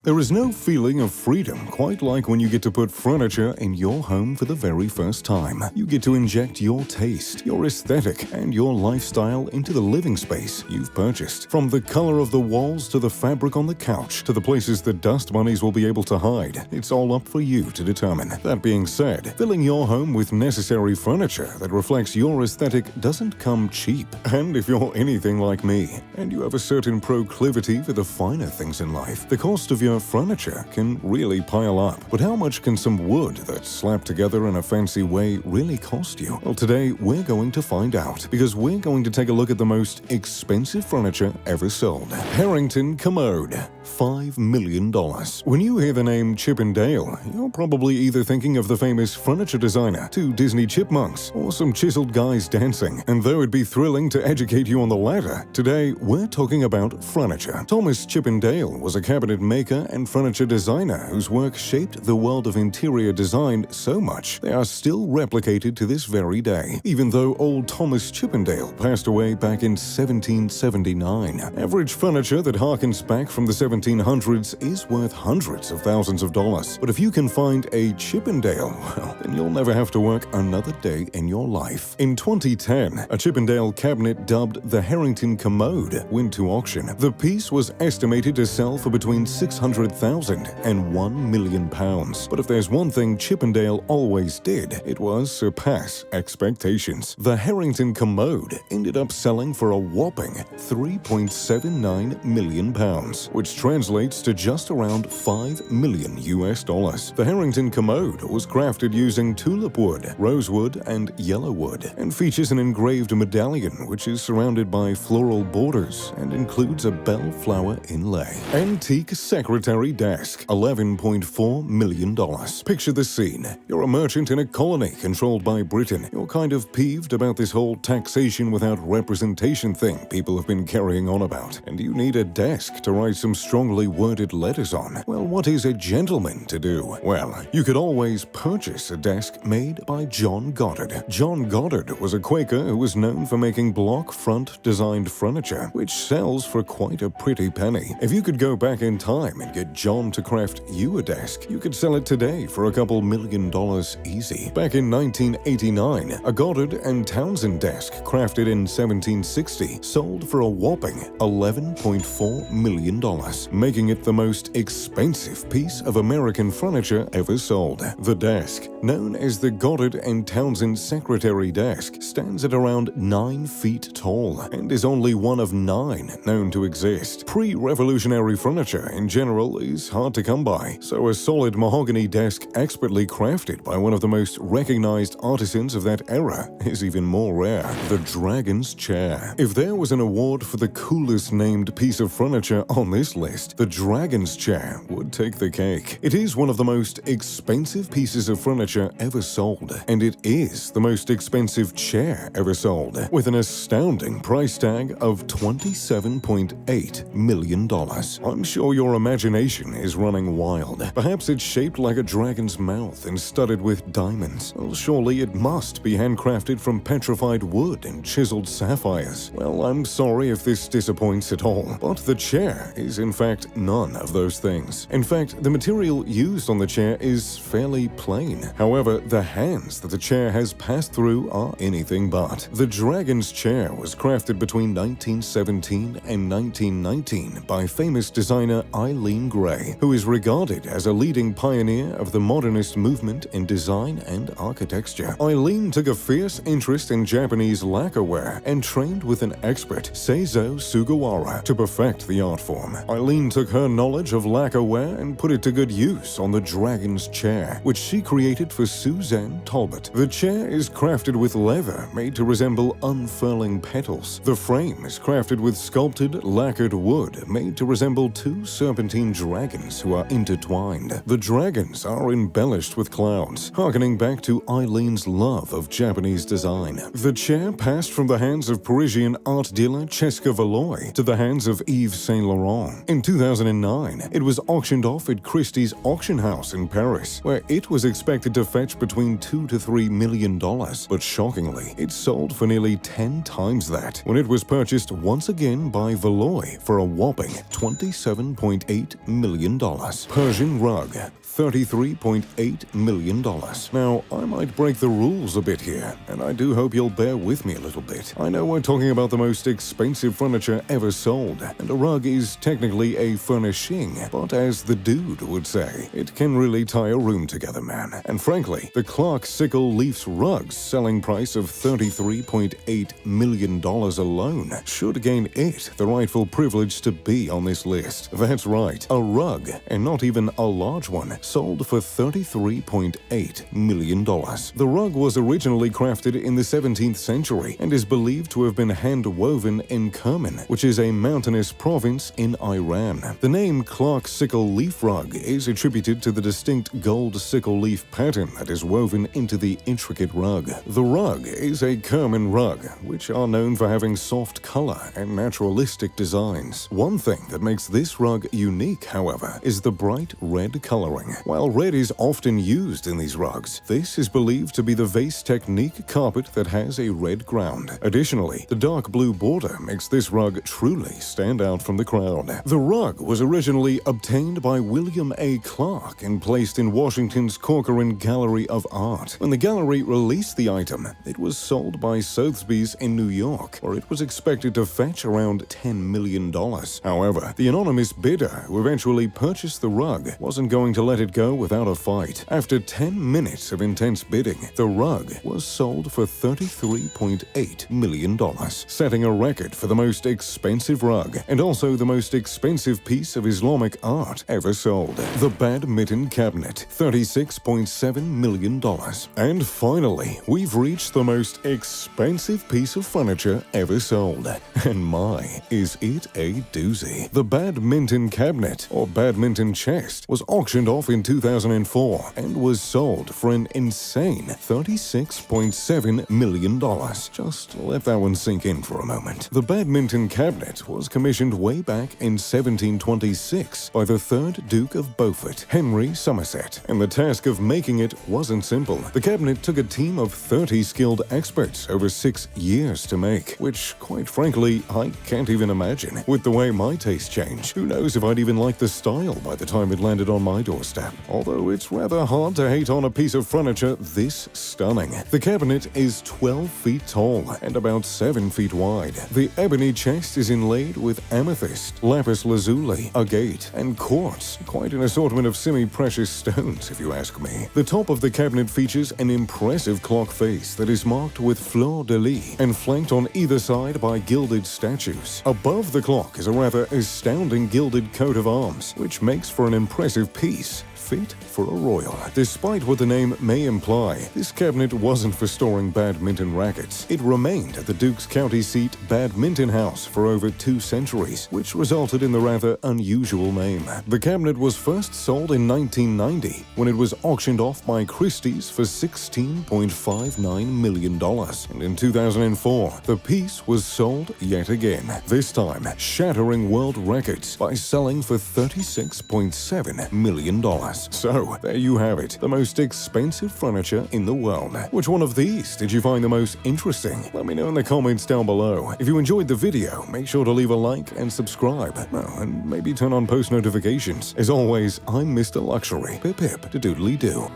There is no feeling of freedom quite like when you get to put furniture in your home for the very first time. You get to inject your taste, your aesthetic, and your lifestyle into the living space you've purchased. From the color of the walls to the fabric on the couch to the places the dust bunnies will be able to hide, it's all up for you to determine. That being said, filling your home with necessary furniture that reflects your aesthetic doesn't come cheap. And if you're anything like me, and you have a certain proclivity for the finer things in life, the cost of your furniture can really pile up. But how much can some wood that's slapped together in a fancy way really cost you? Well, today we're going to find out, because we're going to take a look at the most expensive furniture ever sold. Harrington Commode, $5 million. When you hear the name Chip 'n Dale, you're probably either thinking of the famous furniture designer, two Disney chipmunks, or some chiseled guys dancing. And though it'd be thrilling to educate you on the latter, today we're talking about furniture. Thomas Chip 'n Dale was a cabinet maker and furniture designer whose work shaped the world of interior design so much they are still replicated to this very day, even though old Thomas Chip 'n Dale passed away back in 1779. Average furniture that harkens back from the 1700s is worth hundreds of thousands of dollars. But if you can find a Chip 'n Dale, well, then you'll never have to work another day in your life. In 2010, a Chip 'n Dale cabinet dubbed the Harrington Commode went to auction. The piece was estimated to sell for between $600,000 and £1 million. But if there's one thing Chip 'n Dale always did, it was surpass expectations. The Harrington Commode ended up selling for a whopping £3.79 million, which translates to just around $5 million US. The Harrington Commode was crafted using tulip wood, rosewood, and yellow wood, and features an engraved medallion which is surrounded by floral borders and includes a bellflower inlay. Antique secretary desk, $11.4 million. Picture the scene. You're a merchant in a colony controlled by Britain. You're kind of peeved about this whole taxation without representation thing people have been carrying on about, and you need a desk to write some strongly worded letters on. Well, what is a gentleman to do? Well, you could always purchase a desk made by John Goddard. John Goddard was a Quaker who was known for making block front designed furniture, which sells for quite a pretty penny. If you could go back in time and get John to craft you a desk, you could sell it today for a couple $1 million easy. Back in 1989, a Goddard and Townsend desk crafted in 1760 sold for a whopping $11.4 million, making it the most expensive piece of American furniture ever sold. The desk, known as the Goddard and Townsend Secretary Desk, stands at around 9 feet tall and is only one of 9 known to exist. Pre-revolutionary furniture in general is hard to come by, so a solid mahogany desk expertly crafted by one of the most recognized artisans of that era is even more rare. The Dragon's Chair. If there was an award for the coolest named piece of furniture on this list, the Dragon's Chair would take the cake. It is one of the most expensive pieces of furniture ever sold, and it is the most expensive chair ever sold, with an astounding price tag of $27.8 million. I'm sure your imagination is running wild. Perhaps it's shaped like a dragon's mouth and studded with diamonds. Well, surely it must be handcrafted from petrified wood and chiseled sapphires. Well, I'm sorry if this disappoints at all, but the chair is in fact none of those things. In fact, the material used on the chair is fairly plain. However, the hands that the chair has passed through are anything but. The Dragon's Chair was crafted between 1917 and 1919 by famous designer Eileen Gray, who is regarded as a leading pioneer of the modernist movement in design and architecture. Eileen took a fierce interest in Japanese lacquerware and trained with an expert, Seizo Sugawara, to perfect the art form. Eileen took her knowledge of lacquerware and put it to good use on the Dragon's Chair, which she created for Suzanne Talbot. The chair is crafted with leather made to resemble unfurling petals. The frame is crafted with sculpted, lacquered wood made to resemble 2 serpentine dragons who are intertwined. The dragons are embellished with clouds, harkening back to Eileen's love of Japanese design. The chair passed from the hands of Parisian art dealer Cesca Valois to the hands of Yves Saint Laurent. In 2009, it was auctioned off at Christie's auction house in Paris, where it was expected to fetch between $2 to $3 million. But shockingly, it sold for nearly 10 times that when it was purchased once again by Valois for a whopping $27.8 million. Persian rug, $33.8 million. Now, I might break the rules a bit here, and I do hope you'll bear with me a little bit. I know we're talking about the most expensive furniture ever sold, and a rug is technically a furnishing, but as the dude would say, it can really tie a room together, man. And frankly, the Clark Sickle Leafs rug's selling price of $33.8 million alone should gain it the rightful privilege to be on this list. That's right, a rug, and not even a large one, sold for $33.8 million. The rug was originally crafted in the 17th century and is believed to have been hand-woven in Kerman, which is a mountainous province in Iran. The name Clark Sickle Leaf Rug is attributed to the distinct gold sickle leaf pattern that is woven into the intricate rug. The rug is a Kerman rug, which are known for having soft color and naturalistic designs. One thing that makes this rug unique, however, is the bright red coloring. While red is often used in these rugs, this is believed to be the vase technique carpet that has a red ground. Additionally, the dark blue border makes this rug truly stand out from the crowd. The rug was originally obtained by William A. Clark and placed in Washington's Corcoran Gallery of Art. When the gallery released the item, it was sold by Sotheby's in New York, where it was expected to fetch around $10 million. However, the anonymous bidder who eventually purchased the rug wasn't going to let it go without a fight. After 10 minutes of intense bidding, the rug was sold for $33.8 million, setting a record for the most expensive rug and also the most expensive piece of Islamic art ever sold. The Badminton Cabinet, $36.7 million. And finally, we've reached the most expensive piece of furniture ever sold. And my, is it a doozy. The Badminton Cabinet, or Badminton Chest, was auctioned off in 2004 and was sold for an insane $36.7 million. Just let that one sink in for a moment. The Badminton Cabinet was commissioned way back in 1726 by the 3rd Duke of Beaufort, Henry Somerset, and the task of making it wasn't simple. The cabinet took a team of 30 skilled experts over 6 years to make, which, quite frankly, I can't even imagine. With the way my tastes change, who knows if I'd even like the style by the time it landed on my doorstep. Although it's rather hard to hate on a piece of furniture this stunning. The cabinet is 12 feet tall and about 7 feet wide. The ebony chest is inlaid with amethyst, lapis lazuli, agate, and quartz. Quite an assortment of semi-precious stones, if you ask me. The top of the cabinet features an impressive clock face that is marked with fleur-de-lis and flanked on either side by gilded statues. Above the clock is a rather astounding gilded coat of arms, which makes for an impressive piece, fit for a royal. Despite what the name may imply, this cabinet wasn't for storing badminton rackets. It remained at the Duke's county seat Badminton House for over 2 centuries, which resulted in the rather unusual name. The cabinet was first sold in 1990 when it was auctioned off by Christie's for $16.59 million. And in 2004, the piece was sold yet again, this time shattering world records by selling for $36.7 million. So, there you have it, the most expensive furniture in the world. Which one of these did you find the most interesting? Let me know in the comments down below. If you enjoyed the video, make sure to leave a like and subscribe. Oh, and maybe turn on post notifications. As always, I'm Mr. Luxury. Pip pip to doodly-doo.